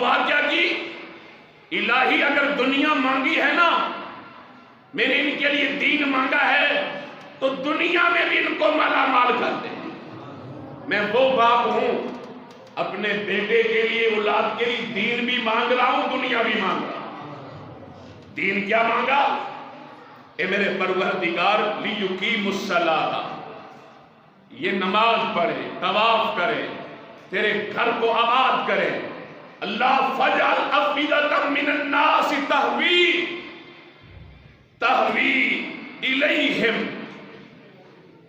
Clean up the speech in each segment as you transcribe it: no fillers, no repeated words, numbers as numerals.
دعا کیا کی؟ الہی اگر دنیا مانگی ہے نا، میں نے ان کے لیے دین مانگا ہے تو دنیا میں بھی ان کو مالا مال کر دے۔ میں وہ باپ ہوں، اپنے بیٹے کے لیے، اولاد کے لیے دین بھی مانگ رہا ہوں، دنیا بھی مانگ رہا ہوں۔ دین کیا مانگا؟ اے میرے پروردگار لیقیموا الصلاۃ، یہ نماز پڑھے، طواف کرے، تیرے گھر کو آباد کرے۔ اللہ فجعل افئدۃ من الناس تہوی الیہم۔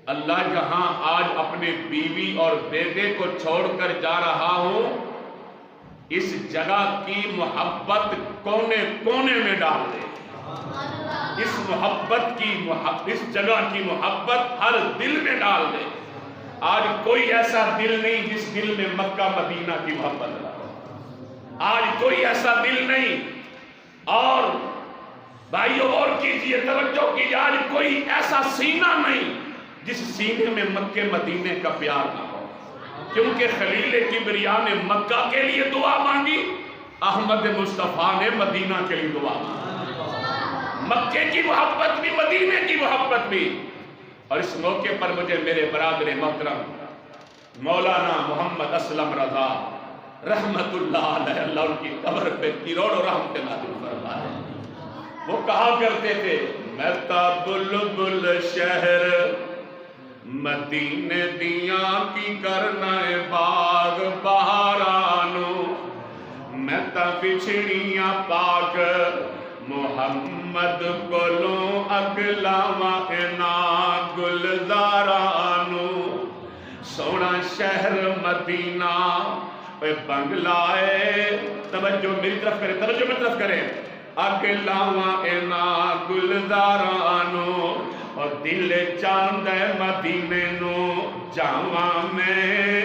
اللہ جہاں آج اپنے بیوی اور بیٹے کو چھوڑ کر جا رہا ہوں، اس جگہ کی محبت کونے کونے میں ڈال دے، اس جگہ کی محبت ہر دل میں ڈال دے۔ آج کوئی ایسا دل نہیں جس دل میں مکہ مدینہ کی محبت نہ ہو، آج کوئی ایسا دل نہیں۔ اور بھائیو اور کیجئے، توجہ کیجئے، آج کوئی ایسا سینہ نہیں جس سینے میں مکہ مدینے کا پیار نہ ہو، کیونکہ خلیل کبریا نے مکہ کے لیے دعا مانگی، احمد مصطفیٰ نے مدینہ کے لیے دعا مانگی، مکے کی محبت بھی، مدینے کی محبت بھی۔ اور اس موقع پر مجھے میرے برادر محترم مولانا محمد اسلم رضا رحمت اللہ علیہ، اللہ ان کی قبر پہ کروڑوں رحمت نازل فرمائے، وہ کہا کرتے تھے، میں تا بلبل شہر مدینے دیاں کی کرنا باغ بہارانو، میں تا بچھڑیاں پاک محمد کولوں اگلاواں انا گلزارانو، سونا شہر مدینہ اے بنگلائے، توجہ میری طرف کریں، توجہ میری طرف کریں، اگلاواں انا گلزارانو، اور دل چاندے مدینے نو جاواں میں،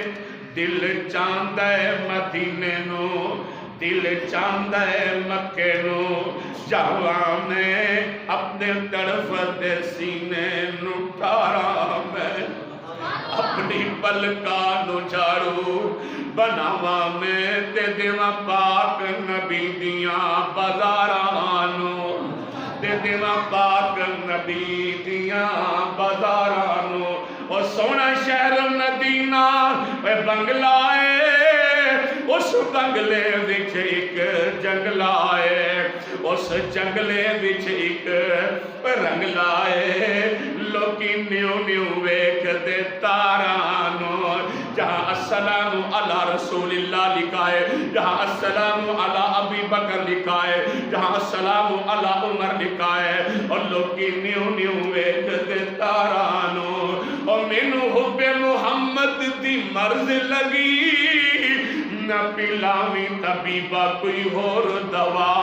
دل چاندے مدینے نو، دل چاندے مکے نو جاواں میں، اپنے طرف دے سینے نو ٹھارا میں، اپنی پلکاں نو جھاڑو بناواں میں، تے دیواں پاک نبی دیاں بازاراں نو، تے دیواں پاک نبی دیاں بازاراں نو۔ اور سونا شہر مدینہ اے بنگلہ اے، اس بنگلے وچ ایک جنگلہ اے، اس جنگلے وچ ایک رنگلہ اے، لوکی نیو نیو ویکھ دے تاراں نو، جہاں السلام علی رسول اللہ لکھا ہے، جہاں السلام علی ابی بکر لکھا ہے، جہاں السلام علی عمر لکھا ہے، اور لوکی نیو نیو ویکھ دے تاراں نو، اور مینوں حب محمد دی مرض لگی، نہ پلاویں طبیبہ کوئی اور دوا،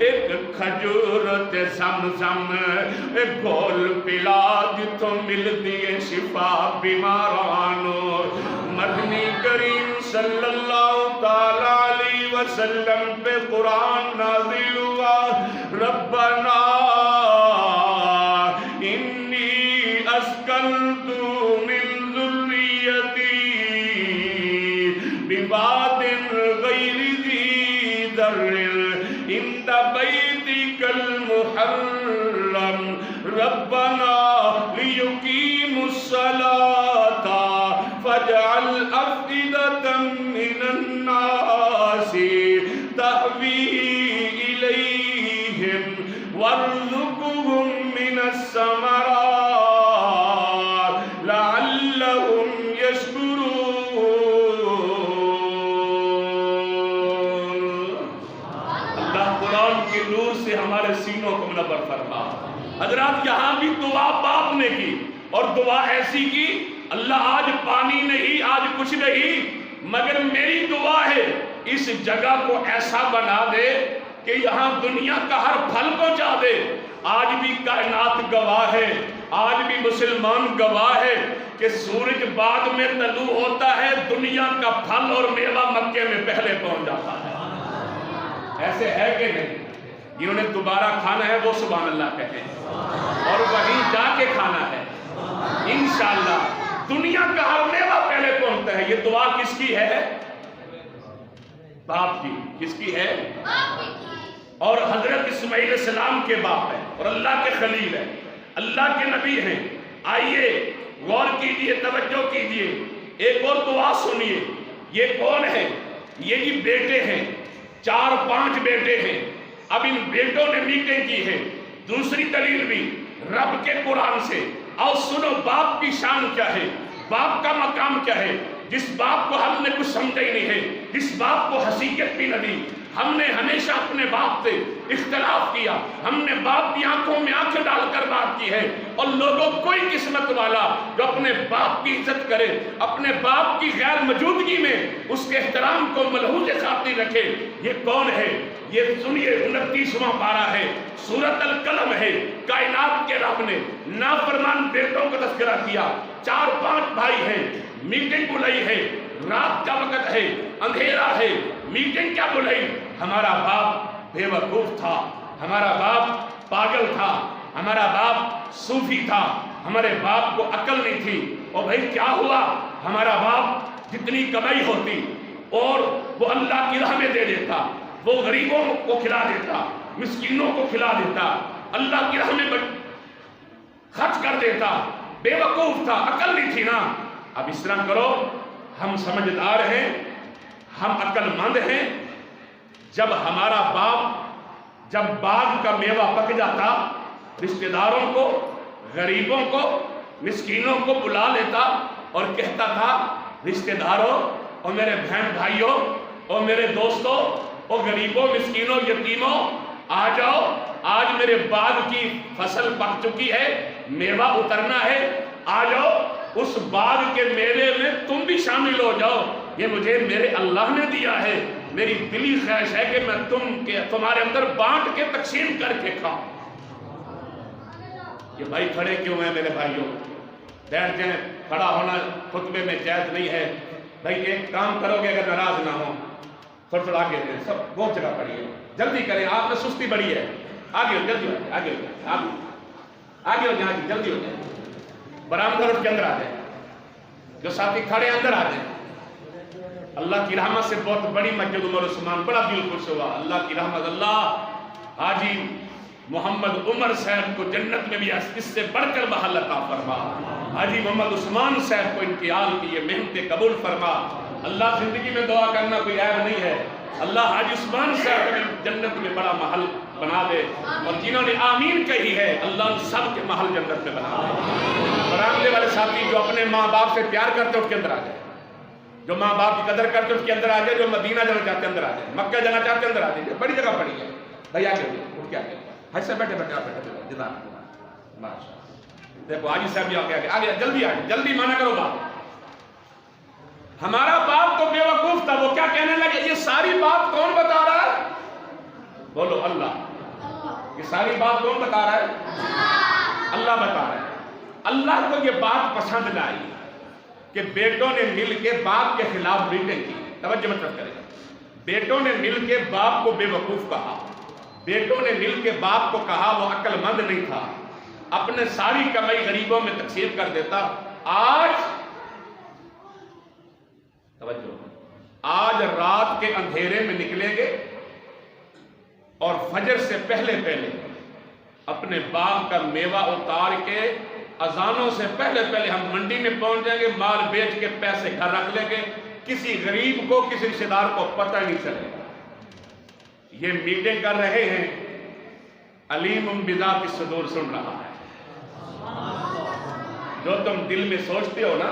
ایک کھجور تے زمزم ایک گھول پلا، جتوں مل دیے شفا بیمارانو۔ مدنی کریم صلی اللہ تعالیٰ علیہ وسلم پہ قرآن نازل ہوا، ربنا انی اسکنت من ذریتی بواد غیر ذی ذر عند بیتک المحرم، ربنا لیقیموا الصلاۃ فاجعل افئدۃ من الناس تہوی الیہم وارزقہم من الثمرات لعلہم یشکرون۔ اللہ قرآن کے نور سے ہمارے سینوں کو منور فرما۔ حضرات یہاں بھی دعا باپ نے کی، اور دعا ایسی کی، اللہ آج پانی نہیں، آج کچھ نہیں، مگر میری دعا ہے اس جگہ کو ایسا بنا دے کہ یہاں دنیا کا ہر پھل پہنچا دے۔ آج بھی کائنات گواہ ہے، آج بھی مسلمان گواہ ہے کہ سورج بعد میں طلوع ہوتا ہے، دنیا کا پھل اور میوہ مکے میں پہلے پہنچ جاتا ہے۔ ایسے ہے کہ نہیں؟ جنہوں نے دوبارہ کھانا ہے وہ سبحان اللہ کہیں، اور وہیں جا کے کھانا ہے انشاءاللہ۔ دنیا کا ہر میوہ پہلے پہنچتا ہے۔ یہ دعا کس کی ہے؟ باپ کی. کس کی ہے؟ اور حضرت اسماعیل علیہ السلام کے باپ ہے اور اللہ کے خلیل ہے, اللہ کے نبی ہیں. آئیے غور کیجئے, توجہ کیجئے, ایک اور دعا سنیے. یہ کون ہے؟ یہ جی بیٹے ہیں, 4-5 بیٹے ہیں. اب ان بیٹوں نے میٹنگ کی ہے. دوسری دلیل بھی رب کے قرآن سے. اور سنو باپ کی شان کیا ہے, باپ کا مقام کیا ہے. جس باپ کو ہم نے کچھ سمجھا ہی نہیں ہے, جس باپ کو حقیقت بھی نہ دی. ہم نے ہمیشہ اپنے باپ سے اختلاف کیا, ہم نے باپ کی آنکھوں میں آنکھ ڈال کر بات کی ہے. اور لوگوں کوئی قسمت والا جو اپنے باپ کی عزت کرے, اپنے باپ کی غیر موجودگی میں اس کے احترام کو ملحوظ خاطر رکھے. یہ کون ہے؟ یہ سنیے 29واں پارہ ہے, سورۃ القلم ہے. کائنات کے رب نے نافرمان بیٹوں کا تذکرہ کیا. 4-5 بھائی ہیں, میٹنگ بلائی ہے, رات کا وقت ہے, اندھیرا ہے. میٹنگ کیا بلائی؟ ہمارا باپ بے وقوف تھا, ہمارا باپ پاگل تھا, ہمارا باپ صوفی تھا, ہمارے باپ کو عقل نہیں تھی. اور بھائی کیا ہوا؟ ہمارا باپ جتنی کمائی ہوتی اور وہ اللہ کی راہ میں دے دیتا, وہ غریبوں کو کھلا دیتا, مسکینوں کو کھلا دیتا, اللہ کی راہ میں خرچ کر دیتا. بے وقوف تھا, عقل نہیں تھی نا. اب اس طرح کرو, ہم سمجھدار ہیں, ہم عقل مند ہیں. جب ہمارا باپ جب باغ کا میوہ پک جاتا, رشتہ داروں کو, غریبوں کو, مسکینوں کو بلا لیتا اور کہتا تھا, رشتہ داروں اور میرے بہن بھائیوں اور میرے دوستوں اور غریبوں, مسکینوں, یتیموں, آ جاؤ, آج میرے باغ کی فصل پک چکی ہے, میوہ اترنا ہے, آ جاؤ, اس باغ کے میوے میں تم بھی شامل ہو جاؤ. یہ مجھے میرے اللہ نے دیا ہے, میری دلی خواہش ہے کہ میں تمہارے اندر بانٹ کے تقسیم کر کے کھاؤں. یہ بھائی کھڑے کیوں ہیں میرے بھائیوں؟ بیٹھ جائیں, کھڑا ہونا خطبے میں جائز نہیں ہے. بھائی ایک کام کرو گے اگر ناراض نہ ہو, تھوڑا آگے دیں, سب بہت جگہ پڑی ہے, جلدی کریں, آپ میں سستی بڑی ہے. آگے ہو, جلدی ہو, آگے ہو جائیں, آگے ہو جائیں, جلدی ہو جائیں. برآمدہ روڈ کے اندر آ جائیں, جو ساتھی کھڑے اندر آ جائیں. اللہ کی رحمت سے بہت بڑی مسجد عمر عثمان, بڑا دل خوش ہوا. اللہ کی رحمت, اللہ حاجی محمد عمر صاحب کو جنت میں بھی اس سے بڑھ کر محل عطا فرما. حاجی محمد عثمان صاحب کو انقیال کی یہ محنت قبول فرما. اللہ زندگی میں دعا کرنا کوئی عیب نہیں ہے. اللہ حاجی عثمان صاحب کو جنت میں بڑا محل بنا دے, اور جنہوں نے آمین کہی ہے اللہ ان سب کے محل جنت میں بنا دے. برآمدے والے ساتھی جو اپنے ماں باپ سے پیار کرتے اس کے اندر آ جائے, جو ماں باپ کی قدر کرتے اس کے اندر آ جائے, جو مدینہ جانا چاہتے اندر آ جائے, مکہ جانا چاہتے اندر آ جائے. بڑی جگہ پڑی ہے بھائی, آگے اٹھ کے آگے حج سے بیٹھے بیٹھے آپ بیٹھے دیکھو حاجی صاحب بھی آگے آگے جلدی آگے, جلدی مانا کرو بات. ہمارا باپ تو بے وقوف تھا, وہ کیا کہنے لگے؟ یہ ساری بات کون بتا رہا ہے؟ بولو اللہ. یہ ساری بات کون بتا رہا ہے؟ اللہ بتا رہا ہے. اللہ کو یہ بات پسند نہ آئی کہ بیٹوں نے مل کے باپ کے خلاف میٹنگ کی. توجہ مطلب کرے گا, بیٹوں نے مل کے باپ کو بے وقوف کہا, بیٹوں نے مل کے باپ کو کہا وہ عقل مند نہیں تھا, اپنے ساری کمائی غریبوں میں تقسیم کر دیتا. آج رات کے اندھیرے میں نکلیں گے اور فجر سے پہلے پہلے اپنے باغ کا میوہ اتار کے اذانوں سے پہلے پہلے ہم منڈی میں پہنچ جائیں گے, مال بیچ کے پیسے گھر رکھ لیں گے, کسی غریب کو کسی رشتہ دار کو پتہ نہیں چلے گا. یہ میٹنگ کر رہے ہیں, علیم بذات الصدور سن رہا ہے. جو تم دل میں سوچتے ہو نا,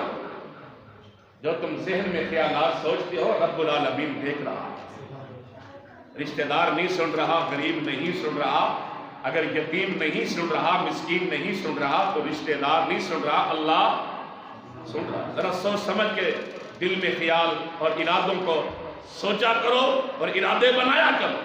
جو تم ذہن میں خیالات سوچتے ہو, رب العالمین دیکھ رہا ہے. رشتہ دار نہیں سن رہا, غریب نہیں سن رہا, اگر یتیم نہیں سن رہا, مسکین نہیں سن رہا, تو رشتہ دار نہیں سن رہا, اللہ سن رہا. ذرا سوچ سمجھ کے دل میں خیال اور ارادوں کو سوچا کرو اور ارادے بنایا کرو.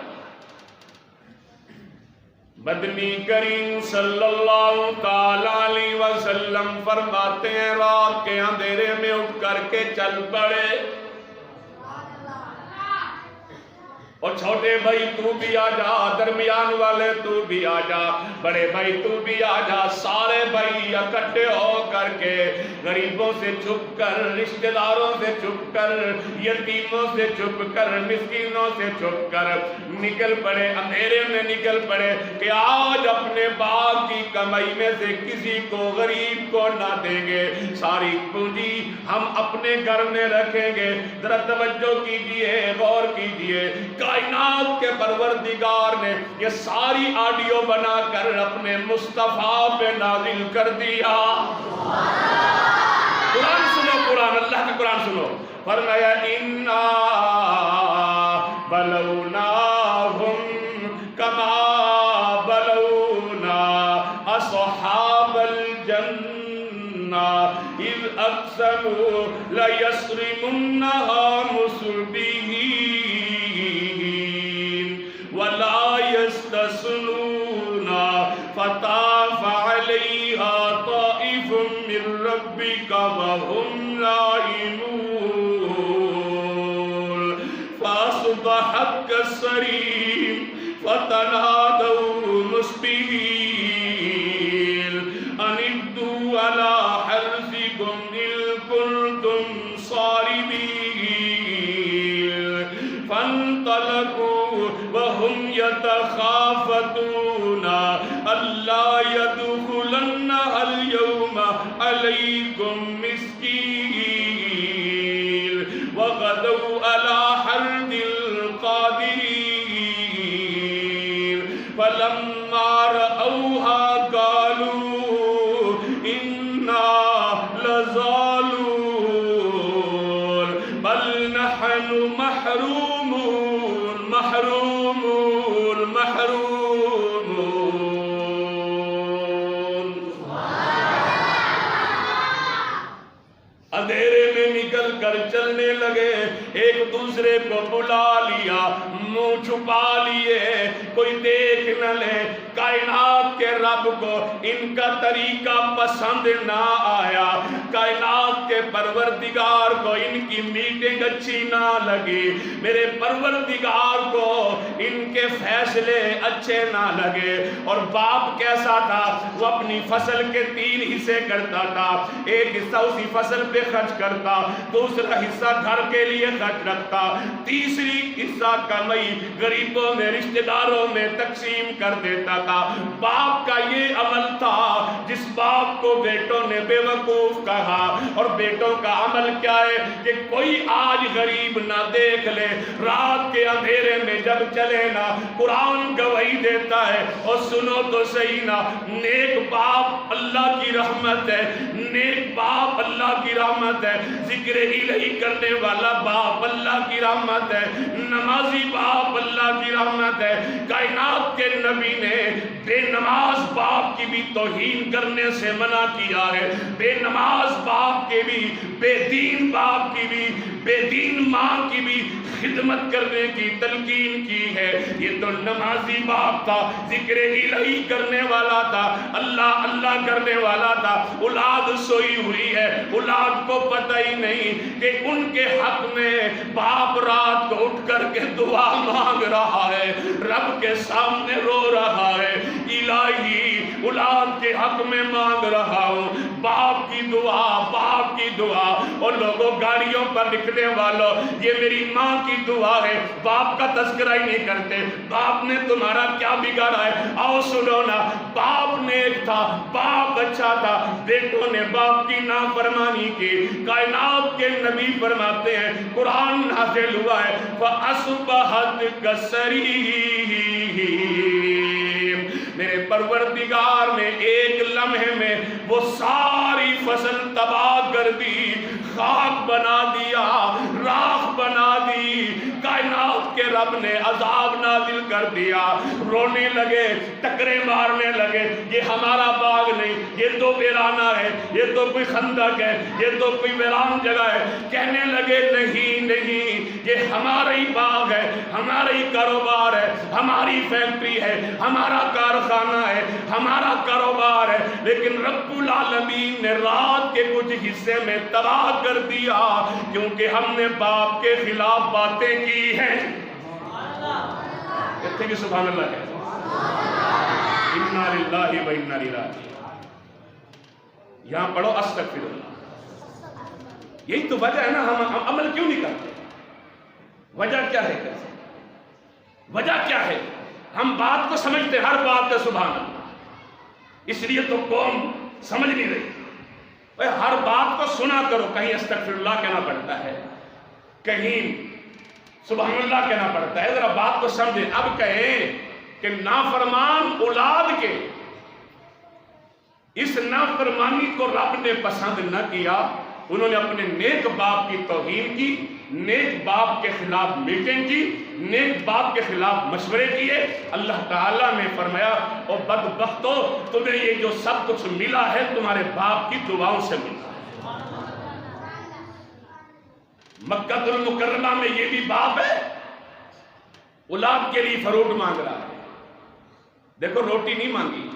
مدنی کریم صلی اللہ تعالی علیہ وسلم فرماتے ہیں, رات کے اندھیرے میں اٹھ کر کے چل پڑے اور چھوٹے بھائی تو بھی آ جا، درمیان والے تو بھی آ جا، بڑے بھائی تو بھی آ جا، سارے بھائی اکٹھے ہو کر کے غریبوں سے چھپ کر، رشتہ داروں سے چھپ کر، یتیموں سے چھپ کر، مسکینوں سے چھپ کر نکل پڑے، اندھیرے میں نکل پڑے کہ آج اپنے باپ کی کمائی میں سے کسی کو غریب کو نہ دیں گے، ساری پونجی ہم اپنے گھر میں رکھیں گے۔ ذرا توجہ کیجئے، غور کیجئے، کائنات کے پروردگار نے یہ ساری آڈیو بنا کر اپنے مصطفیٰ پہ نازل کر دیا۔ قرآن سنو، قرآن، اللہ کی قرآن سنو، فرمایا اِنَّا بَلَوْنَاهُمْ كَمَا بَلَوْنَا أَصْحَابَ الْجَنَّةِ إِذْ أَقْسَمُوا لَيَصْرِمُنَّهَا مُصْبِحِينَ وَلَا يَسْتَثْنُونَ فَطَافَ عَلَيْهَا طَائِفٌ مِّن رَّبِّكَ وَهُمْ نَائِمُونَ فَأَصْبَحَتْ كَالصَّرِيمِ فَتَنَادَوْا مُصْبِحِينَ أَنِ اغْدُوا عَلَىٰ حَرْثِكُمْ إِن كُنتُمْ صَارِمِينَ فَانطَلَقُوا وَهُمْ يَتَخَافَتُونَ أَلَّا يَدْخُلَنَّهَا الْيَوْمَ عَلَيْكُمْ مِسْكِينٌ وَغَدَوْا عَلَىٰ حَرْدٍ قَادِرِينَ فَلَمَّا رَأَوْهَا قَالُوا إِنَّا لَضَالُّونَ بَلْ نَحْنُ مَحْرُومُونَ مَحْرُومُونَ مَحْرُومُونَ۔ اندھیرے میں نکل کر چلنے لگے، ایک دوسرے کو بلا لیا، منہ چھپا لیے، کوئی دیکھ نہ لے۔ کائنات کے رب کو ان کا طریقہ پسند نہ آیا، کائنات کے پروردگار کو ان کی میٹنگ اچھی نہ لگی، میرے پروردگار کو ان کے فیصلے اچھے نہ لگے۔ اور باپ کیسا تھا؟ وہ اپنی فصل کے 3 حصے کرتا تھا، ایک حصہ اسی فصل پہ خرچ کرتا، دوسرا حصہ گھر کے لیے خرچ رکھتا، تیسری حصہ کمائی غریبوں میں، رشتہ داروں میں تقسیم کر دیتا تھا۔ باپ کا یہ عمل تھا جس باپ کو بیٹوں نے بے وقوف کہا، اور بیٹوں کا عمل کیا ہے کہ کوئی آج غریب نہ دیکھ لے، رات کے اندھیرے میں جب چلے نا، قرآن گواہی دیتا ہے، اور سنو تو صحیح نا، نیک باپ اللہ کی رحمت ہے، نیک باپ اللہ کی رحمت ہے، ذکر الہی کرنے والا باپ اللہ کی رحمت ہے، نمازی باپ اللہ کی رحمت ہے۔ کائنات کے نبی نے بے نماز باپ کی بھی توہین کرنے سے منع کیا ہے، بے نماز باپ کے بھی، بے دین باپ کی بھی، بے دین ماں کی بھی خدمت کرنے کی تلقین کی ہے۔ یہ تو نمازی باپ تھا، ذکر الہی کرنے والا تھا، اللہ اللہ کرنے والا تھا۔ اولاد سوئی ہوئی ہے، اولاد کو پتہ ہی نہیں کہ ان کے حق میں باپ رات کو اٹھ کر کے دعا مانگ رہا ہے، رب کے سامنے رو رہا ہے، الہی اولاد کے حق میں مانگ رہا ہوں، باپ کی دعا، باپ کی دعا۔ اور لوگوں گاڑیوں پر لکھنے والوں، یہ میری ماں کی دعا ہے، باپ کا تذکرہ ہی نہیں کرتے، باپ نے تمہارا کیا بگاڑا ہے؟ آؤ سنو نا، باپ نیک تھا، باپ اچھا تھا، بیٹوں نے باپ کی نافرمانی کی۔ کائنات کے نبی فرماتے ہیں، قرآن نازل ہوا ہے، فَأَصْبَحَتْ كَالصَّرِيمِ، میرے پروردگار نے ایک لمحے میں وہ ساری فصل تباہ کر دی، خاک بنا دیا، راکھ بنا دی۔ کائنات کے رب نے عذاب نازل کر دیا، رونے لگے، ٹکرے مارنے لگے، یہ ہمارا باغ نہیں، یہ تو ویرانہ ہے، یہ تو کوئی خندق ہے، یہ تو کوئی ویران جگہ ہے۔ کہنے لگے نہیں نہیں، یہ ہمارا ہی باغ ہے، ہمارا ہی کاروبار ہے، ہماری فیکٹری ہے، ہمارا کارخانہ ہے، ہمارا کاروبار ہے، لیکن رب العالمین نے رات کے کچھ حصے میں تباہ کر دیا، کیونکہ ہم نے باپ کے خلاف باتیں کی ہیں۔ اتنے بھی سبحان اللہ کہتے ہیں، انا للہ و انا الیہ راجعون۔ یہاں پڑھو استغفر اللہ۔ یہی تو وجہ ہے نا، ہم عمل کیوں نہیں کرتے؟ وجہ کیا ہے؟ کیسے وجہ کیا ہے؟ ہم بات کو سمجھتے، ہر بات ہے سبحان اللہ، اس لیے تو قوم سمجھ نہیں رہی۔ ہر بات کو سنا کرو، کہیں استغفر اللہ کہنا پڑتا ہے، کہیں سبحان اللہ کہنا پڑتا ہے، ذرا بات کو سمجھیں۔ اب کہیں کہ نافرمان اولاد کے اس نافرمانی کو رب نے پسند نہ کیا، انہوں نے اپنے نیک باپ کی توہین کی، نیک باپ کے خلاف میٹنگ کی، نیک باپ کے خلاف مشورے کیے۔ اللہ تعالیٰ نے فرمایا او بدبختو، تمہیں یہ جو سب کچھ ملا ہے تمہارے باپ کی دعاؤں سے ملا۔ مکہ المکرمہ میں یہ بھی باپ ہے، اولاد کے لیے فروٹ مانگ رہا ہے۔ دیکھو روٹی نہیں مانگی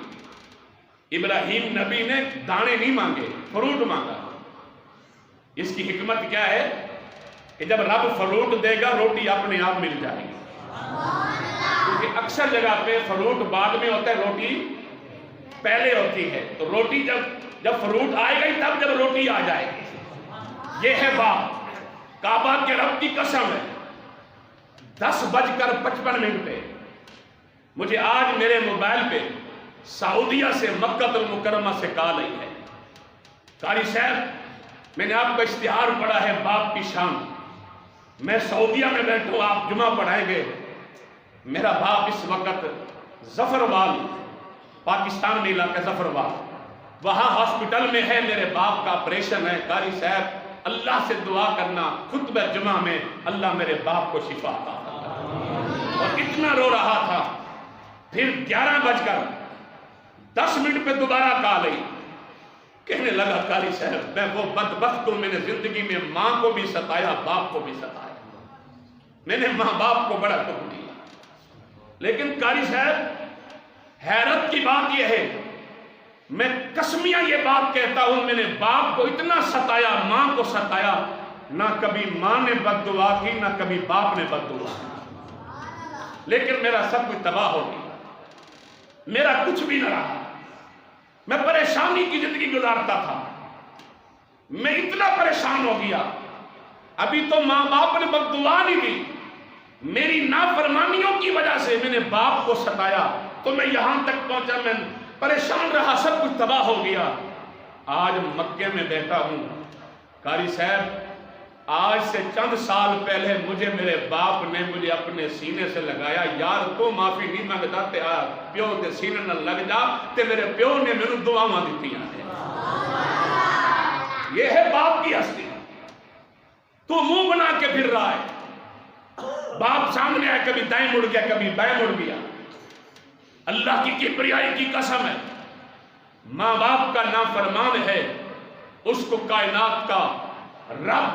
ابراہیم نبی نے، دانے نہیں مانگے، فروٹ مانگا۔ اس کی حکمت کیا ہے کہ جب رب فروٹ دے گا روٹی اپنے آپ مل جائے گی، کیونکہ اکثر جگہ پہ فروٹ بعد میں ہوتا ہے، روٹی پہلے ہوتی ہے۔ تو روٹی جب فروٹ آئے گا تب جب روٹی آ جائے گی۔ یہ ہے باپ۔ کعبہ کے رب کی قسم ہے، 10:55 پہ مجھے آج میرے موبائل پہ سعودیہ سے، مکہ المکرمہ سے کال آئی ہے، قاری صاحب میں نے آپ کا اشتہار پڑھا ہے باپ کی شان، میں سعودیہ میں بیٹھوں، آپ جمعہ پڑھائیں گے، میرا باپ اس وقت ظفروال، پاکستان میں علاقہ ظفروال، وہاں ہاسپٹل میں ہے، میرے باپ کا آپریشن ہے۔ قاری صاحب اللہ سے دعا کرنا خطبہ جمعہ میں اللہ میرے باپ کو شفا عطا فرمائے۔ اور اتنا رو رہا تھا۔ پھر 11:10 پہ دوبارہ کال آئی، کہنے لگا قاری صاحب میں وہ بدبخت ہوں، میں نے زندگی میں ماں کو بھی ستایا، باپ کو بھی ستایا، میں نے ماں باپ کو بڑا دکھ دیا۔ لیکن قاری صاحب حیرت کی بات یہ ہے، میں قسمیہ یہ بات کہتا ہوں، میں نے باپ کو اتنا ستایا، ماں کو ستایا، نہ کبھی ماں نے بد دعا کی، نہ کبھی باپ نے بد دعا کی، لیکن میرا سب کچھ تباہ ہو گیا، میرا کچھ بھی نہ رہا، میں پریشانی کی زندگی گزارتا تھا، میں اتنا پریشان ہو گیا۔ ابھی تو ماں باپ نے بد دعا نہیں دی، میری نافرمانیوں کی وجہ سے میں نے باپ کو ستایا، تو میں یہاں تک پہنچا، میں پریشان رہا، سب کچھ تباہ ہو گیا۔ آج مکے میں بیٹھا ہوں، قاری صاحب آج سے چند سال پہلے مجھے میرے باپ نے مجھے اپنے سینے سے لگایا، یار تو معافی نہیں مانگتا تے پیو دے سینے نہ لگ جا، تے میرے پیو نے میرے دعاواں دتیاں ہیں۔ یہ ہے باپ کی ہستی۔ تو منہ بنا کے پھر رہا ہے، باپ سامنے آئے، کبھی دائیں مڑ گیا، کبھی بائیں مڑ گیا۔ اللہ کی کبریائی کی قسم ہے، ماں باپ کا نافرمان ہے، اس کو کائنات کا رب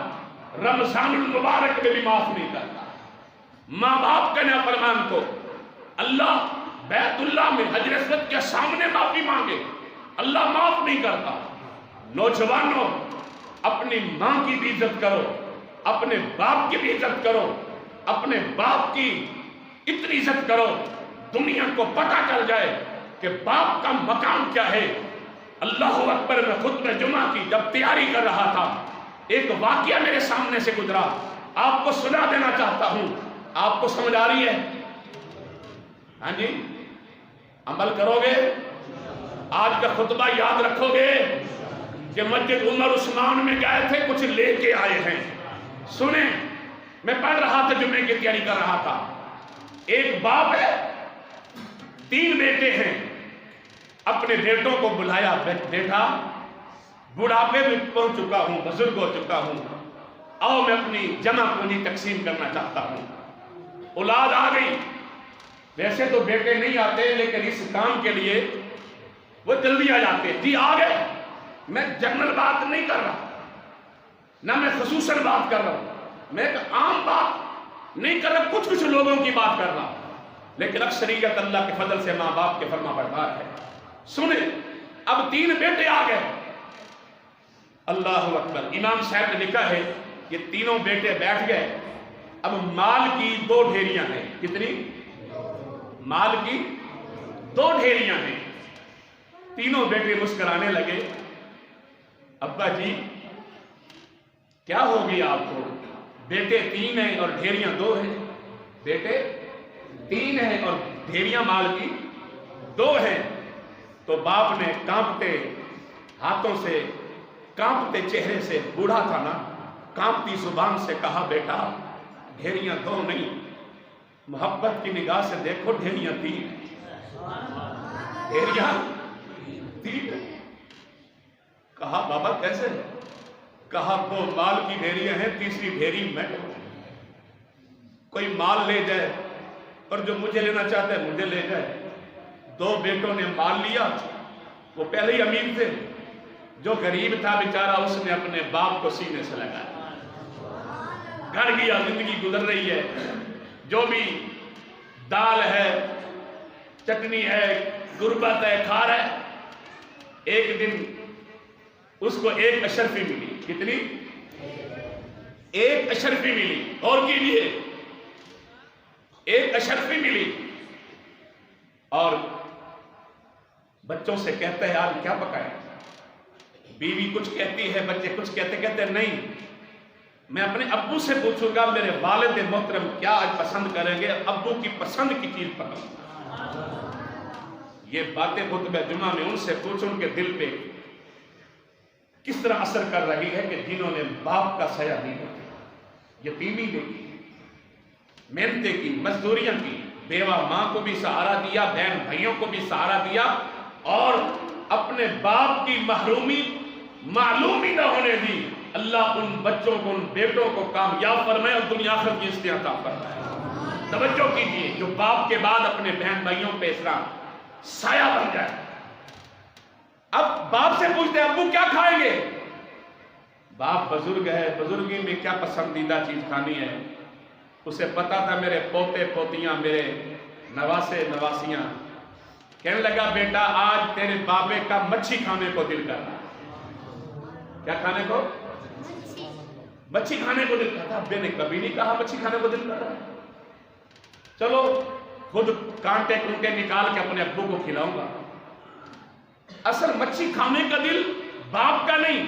رمضان المبارک میں بھی معاف نہیں کرتا۔ ماں باپ کا نافرمان کو اللہ بیت اللہ میں حجر اسود کے سامنے معافی مانگے، اللہ معاف نہیں کرتا۔ نوجوانوں اپنی ماں کی بھی عزت کرو، اپنے باپ کی بھی عزت کرو، اپنے باپ کی اتنی عزت کرو دنیا کو پتہ چل جائے کہ باپ کا مقام کیا ہے۔ اللہ اکبر، میں خطبہ جمعہ کی جب تیاری کر رہا تھا، ایک واقعہ میرے سامنے سے گزرا، آپ کو سنا دینا چاہتا ہوں، آپ کو سمجھ آ رہی ہے؟ ہاں جی، عمل کرو گے؟ آج کا خطبہ یاد رکھو گے کہ مسجد عمر عثمان میں گئے تھے، کچھ لے کے آئے ہیں۔ سنیں، میں پڑھ رہا تھا، جمعے کی تیاری کر رہا تھا۔ ایک باپ ہے، 3 بیٹے ہیں، اپنے بیٹوں کو بلایا، بیٹا بڑھاپے میں پہنچ چکا ہوں، بزرگ ہو چکا ہوں، آؤ میں اپنی جمع پونجی تقسیم کرنا چاہتا ہوں۔ اولاد آ گئی، ویسے تو بیٹے نہیں آتے لیکن اس کام کے لیے وہ جلدی آ جاتے ہیں۔ جی آ گئے، میں جنرل بات نہیں کر رہا، نہ میں خصوصاً بات کر رہا ہوں، میں ایک عام بات نہیں کر رہا، کچھ لوگوں کی بات کر رہا، لیکن اکثریت اللہ کے فضل سے ماں باپ کے فرما بردار ہے۔ سنیں، اب 3 بیٹے آ گئے، اللہ اکبر۔ امام صاحب نے لکھا ہے یہ تینوں بیٹے بیٹھ گئے، اب مال کی 2 ڈھیریاں ہیں. کتنی؟ مال کی 2 ڈھیریاں ہیں. تینوں بیٹے مسکرانے لگے. ابا جی کیا ہو گیا آپ کو؟ بیٹے 3 ہیں اور ڈھیریاں 2 ہیں. بیٹے 3 ہیں اور ڈھیریاں مال کی 2 ہیں. تو باپ نے کانپتے ہاتھوں سے، کانپتے چہرے سے، بوڑھا تھا نا، کانپتی زبان سے کہا بیٹا ڈھیریاں 2 نہیں، محبت کی نگاہ سے دیکھو ڈھیریاں 3. ڈھیریاں 3. کہا بابا کیسے؟ کہا 2 مال کی ڈھیریاں ہیں، تیسری ڈھیری میں. کوئی مال لے جائے اور جو مجھے لینا چاہتا ہے مجھے لے جائے. 2 بیٹوں نے مال لیا. وہ پہلے ہی امیر تھے. جو غریب تھا بیچارہ اس نے اپنے باپ کو سینے سے لگایا. گھر گیا، زندگی گزر رہی ہے. جو بھی دال ہے، چٹنی ہے، غربت ہے، کھا رہا ہے. ایک دن اس کو 1 اشرفی ملی. کتنی؟ 1 اشرفی ملی. اور کیجئے 1 اشرفی ملی. اور بچوں سے کہتا ہے آج کیا پکائے؟ بیوی کچھ کہتی ہے، بچے کچھ کہتے نہیں، میں اپنے ابو سے پوچھوں گا میرے والد محترم کیا آج پسند کریں گے، ابو کی پسند کی چیز پکاؤں گا. یہ باتیں خطبہ جمعہ میں ان سے پوچھوں ان کے دل پہ کس طرح اثر کر رہی ہے کہ جنہوں نے باپ کا سایہ نہیں دیکھا، یتیمی دیکھی، محنتیں کی، مزدوریاں کی، بیوہ ماں کو بھی سہارا دیا، بہن بھائیوں کو بھی سہارا دیا، اور اپنے باپ کی محرومی معلوم ہی نہ ہونے دی. اللہ ان بچوں کو، ان بیٹوں کو کامیاب فرمائے اور دنیا آخرت کی عزت عطا فرمائے. توجہ کیجئے، جو باپ کے بعد اپنے بہن بھائیوں پہ اس طرح سایہ بن جائے. اب باپ سے پوچھتے ہیں ابو کیا کھائیں گے؟ باپ بزرگ ہے، بزرگی میں کیا پسندیدہ چیز کھانی ہے. اسے پتا تھا میرے پوتے پوتیاں، میرے نواسے نواسیاں. کہنے لگا بیٹا آج تیرے بابے کا مچھی کھانے کو دل کر رہا ہے. کیا کھانے کو؟ مچھی کھانے کو دل کر رہا. ابے نے کبھی نہیں کہا مچھی کھانے کو دل کر رہا ہے. چلو خود کانٹے کنٹے نکال کے اپنے ابو کو کھلاؤں گا. اصل مچھی کھانے کا دل باپ کا نہیں،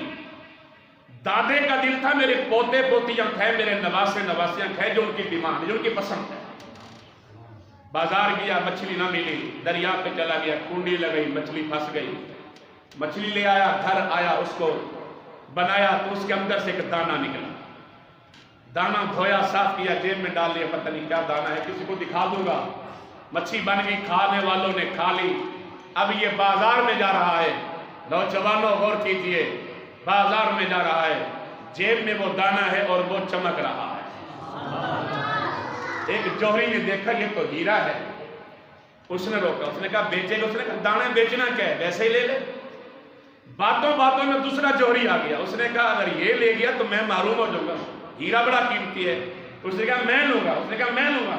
دادے کا دل تھا. میرے پوتے پوتیاں کھائے، میرے نواسے نواسیاں کھائے، جو ان کی ڈیمانڈ، جو ان کی پسند ہے. بازار گیا، مچھلی نہ ملی، دریا پہ چلا گیا، کنڈی لگئی، مچھلی پھنس گئی. مچھلی لے آیا، گھر آیا، اس کو بنایا تو اس کے اندر سے ایک دانہ نکلا. دانہ دھویا، صاف کیا، جیب میں ڈال لیا. پتہ نہیں کیا دانہ ہے، کسی کو دکھا دوں گا. مچھلی بن گئی، کھانے والوں نے کھا لی. اب یہ بازار میں جا رہا ہے. نوجوانوں غور کیجئے، بازار میں جا رہا ہے، جیب میں وہ دانہ ہے اور وہ چمک رہا ہے. ایک جوہری نے دیکھا یہ تو ہیرا ہے. اس نے روکا، اس نے کہا بیچے گا؟ اس نے کہا دانے بیچنا کیا ہے، ویسے ہی لے لے. باتوں باتوں میں دوسرا جوہری آ گیا. اس نے کہا اگر یہ لے گیا تو میں معروم ہو جاؤں گا، ہیرا بڑا قیمتی ہے. اس نے کہا میں لوں گا. اس نے کہا میں لوں گا.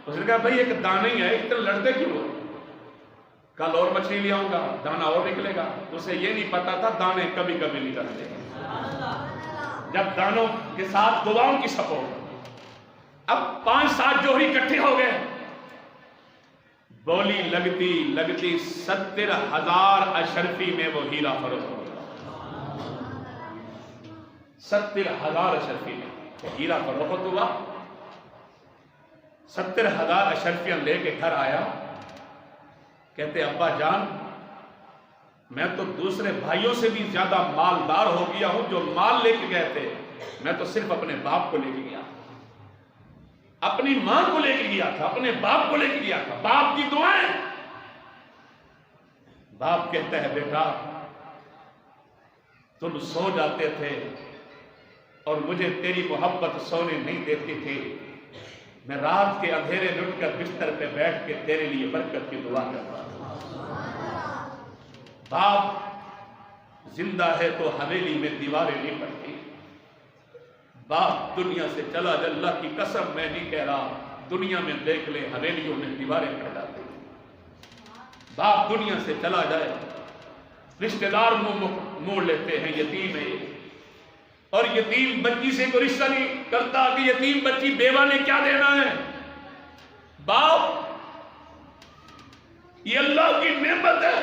اس نے کہا بھائی ایک دانہ ہی ہے، اتنے لڑتے کیوں ہو؟ کل اور مچھلی لے آؤں گا، دانہ اور نکلے گا. اسے یہ نہیں پتا تھا دانے کبھی کبھی نکلتے ہیں جب دانوں کے ساتھ دعاؤں کی سپورٹ. اب 5-7 جوہری اکٹھے ہو گئے. بولی لگتی لگتی 70,000 اشرفی میں وہ ہیرا فروخت ہو گیا. 70,000 اشرفی میں وہ ہیرا فروخت ہوا. 70,000 اشرفیاں لے کے گھر آیا. کہتے ابا جان میں تو دوسرے بھائیوں سے بھی زیادہ مالدار ہو گیا ہوں. جو مال لے کے گئے تھے میں تو صرف اپنے باپ کو لے کے گیا، اپنی ماں کو لے کے گیا تھا، اپنے باپ کو لے کے گیا تھا. باپ کی دعائیں. باپ کہتا ہے بیٹا تم سو جاتے تھے اور مجھے تیری محبت سونے نہیں دیتی تھی. میں رات کے اندھیرے میں اٹھ کر بستر پہ بیٹھ کے تیرے لیے برکت کی دعا کرتا تھا. باپ زندہ ہے تو حویلی میں دیواریں نہیں پڑتی. باپ دنیا سے چلا جائے، اللہ کی قسم میں نہیں کہہ رہا، دنیا میں دیکھ لے حویلیوں میں دیواریں پڑ جاتی. باپ دنیا سے چلا جائے، رشتہ دار منہ موڑ لیتے ہیں. یتیم ہے، اور یتیم بچی سے کوئی رشتہ نہیں کرتا کہ یتیم بچی بیوہ نے کیا دینا ہے. باپ یہ اللہ کی نعمت ہے.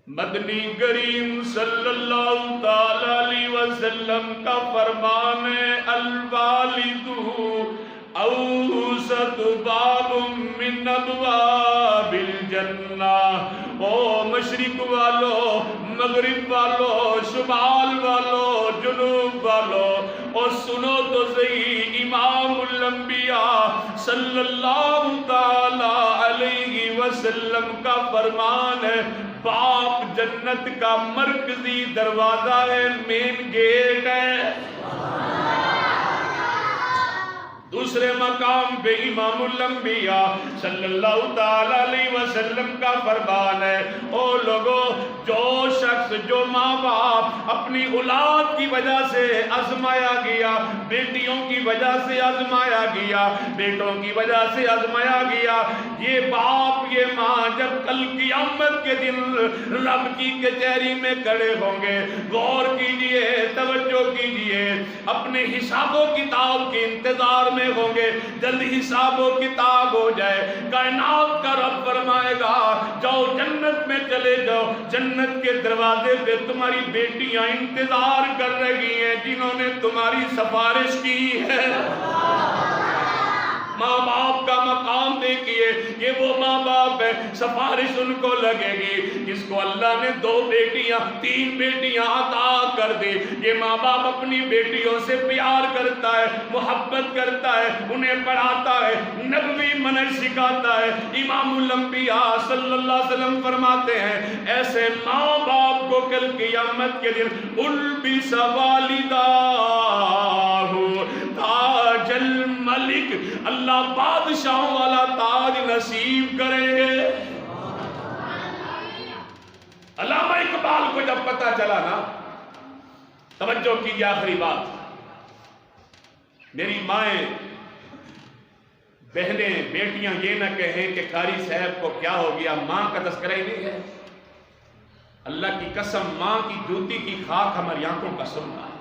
مدنی کریم صلی اللہ تعالی علیہ وسلم کا فرمان ہے الوالد اوسط باب من ابواب الجنہ. او مشرق والو، مغرب والو، شمال والو، جنوب والو، اور سنو تو صحیح امام الانبیاء صلی اللہ تعالی علیہ وسلم کا فرمان ہے باپ جنت کا مرکزی دروازہ ہے، مین گیٹ ہے. دوسرے مقام پہ امام الانبیاء صلی اللہ تعالی علیہ وسلم کا فرمان ہے او لوگو، جو شخص جو ماں باپ اپنی اولاد کی وجہ سے آزمایا گیا، بیٹیوں کی وجہ سے آزمایا گیا، بیٹوں کی وجہ سے آزمایا گیا، یہ باپ یہ ماں جب کل قیامت کے دن رب کی کچہری میں کھڑے ہوں گے، غور کیجئے، توجہ کیجئے، اپنے حساب و کتاب کے انتظار میں ہوں گے. جلد حساب و کتاب ہو جائے، کائنات کا رب فرمائے گا جاؤ جنت میں چلے جاؤ، جنت کے دروازے پہ تمہاری بیٹیاں انتظار کر رہی ہیں جنہوں نے تمہاری سفارش کی ہے. ماں باپ کا مقام دیکھیے، یہ وہ ماں باپ ہے سفارش ان کو لگے گی جس کو اللہ نے 2 بیٹیاں 3 بیٹیاں عطا کر دی. یہ ماں باپ اپنی بیٹیوں سے پیار کرتا ہے، محبت کرتا ہے، انہیں پڑھاتا ہے، نبوی منہج سکھاتا ہے. امام الانبیاء صلی اللہ علیہ وسلم فرماتے ہیں ایسے ماں باپ کو کل قیامت کے دن البس والداہ تاج الملک، اللہ بادشاہوں والا تاج نصیب کریں گے. علامہ اقبال کو جب پتہ چلا نا، توجہ کیجیے آخری بات، میری مائیں بہنیں بیٹیاں یہ نہ کہیں کہ قاری صاحب کو کیا ہو گیا، ماں کا تذکرہ ہی نہیں ہے. اللہ کی قسم، ماں کی جوتی کی خاک ہماری آنکھوں کا سننا ہے.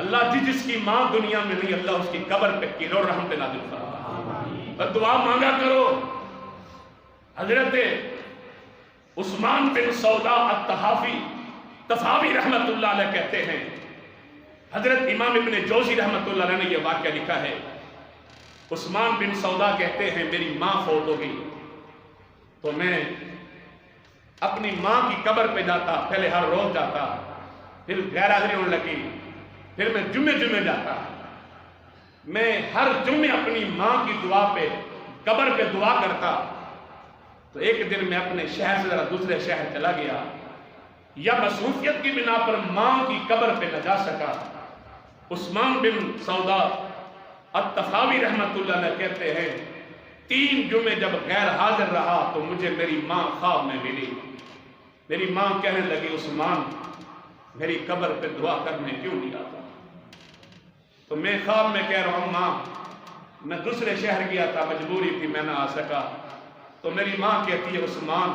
اللہ جس کی ماں دنیا میں نہیں، اللہ اس کی قبر پہ کیلو رحمت نازل فرمائے. دعا مانگا کرو. حضرت عثمان بن سودا الطحافی تفاوی رحمت اللہ علیہ کہتے ہیں، حضرت امام ابن جوزی رحمت اللہ علیہ نے یہ واقعہ لکھا ہے. عثمان بن سودا کہتے ہیں میری ماں فوت ہو گئی تو میں اپنی ماں کی قبر پہ جاتا، پہلے ہر روز جاتا، پھر غیر حاضری ہونے لگی، پھر میں جمعے جاتا. میں ہر جمعے اپنی ماں کی دعا پہ قبر پہ دعا کرتا. تو ایک دن میں اپنے شہر سے ذرا دوسرے شہر چلا گیا، یا مصروفیت کی بنا پر ماں کی قبر پہ نہ جا سکا. عثمان بن سودا الطحافی رحمت اللہ علیہ کہتے ہیں 3 جمعے جب غیر حاضر رہا تو مجھے میری ماں خواب میں ملی. میری ماں کہنے لگی عثمان میری قبر پہ دعا کرنے کیوں نہیں آتا؟ تو میں خواب میں کہہ رہا ہوں ماں میں دوسرے شہر گیا تھا، مجبوری تھی میں نہ آ سکا. تو میری ماں کہتی ہے عثمان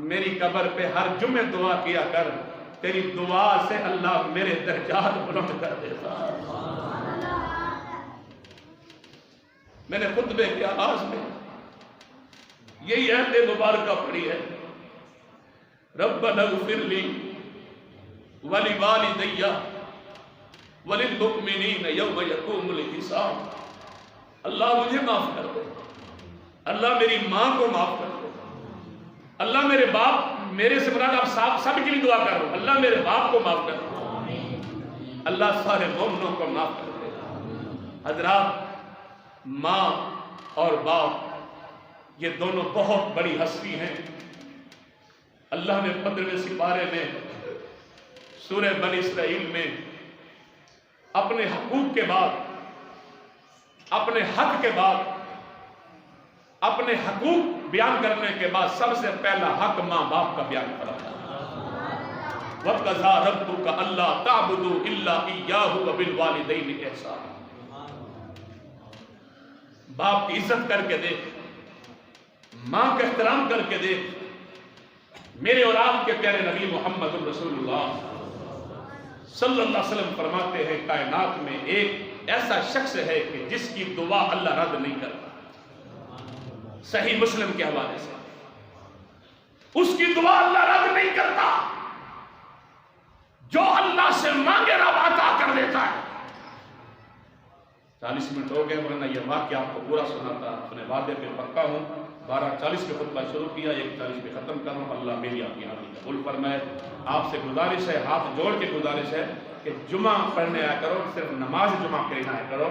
میری قبر پہ ہر جمعے دعا کیا کر، تیری دعا سے اللہ میرے درجات بلند کر دیتا. میں نے خطبے کے آغاز میں یہی عہد مبارکہ پڑھی ہے، ربنا اغفر لی ولوالدی وللمؤمنین یوم یقوم الحساب. اللہ مجھے معاف کر دے، اللہ میری ماں کو معاف کر دے، اللہ میرے باپ، میرے سے مراد آپ سب کے لیے دعا کر رہا ہوں، اللہ میرے باپ کو معاف کر دے، اللہ سارے مومنوں کو معاف کر دے. حضرات ماں اور باپ یہ دونوں بہت بڑی ہستی ہیں. اللہ نے 15ویں سپارے میں سورہ بنی اسرائیل میں اپنے حقوق کے بعد، اپنے حق کے بعد، اپنے حقوق بیان کرنے کے بعد سب سے پہلا حق ماں باپ کا بیان کرا. وَقَضَىٰ رَبُّكَ أَلَّا تَعْبُدُوا إِلَّا إِيَّاهُ وَبِالْوَالِدَيْنِ إِحْسَانًا. باپ کی عزت کر کے دیکھ، ماں کا احترام کر کے دیکھ. میرے اور آپ کے پیارے نبی محمد الرسول اللہ صلی اللہ علیہ وسلم فرماتے ہیں کائنات میں ایک ایسا شخص ہے کہ جس کی دعا اللہ رد نہیں کرتا، صحیح مسلم کے حوالے سے، اس کی دعا اللہ رد نہیں کرتا، جو اللہ سے مانگے رب عطا کر دیتا ہے۔ 40 منٹ ہو گئے، ورنہ یہ واقعہ آپ کو پورا سناتا، اپنے وعدے پہ پکا ہوں۔ 12:40 پہ خطبہ شروع کیا، 1:40 پہ ختم کر رہا ہوں۔ اللہ میری آپ کی حاضری قبول فرمائے۔ آپ سے گزارش ہے، ہاتھ جوڑ کے گزارش ہے کہ جمعہ پڑھنے آیا کرو، صرف نماز جمعہ کے لیے آیا کرو۔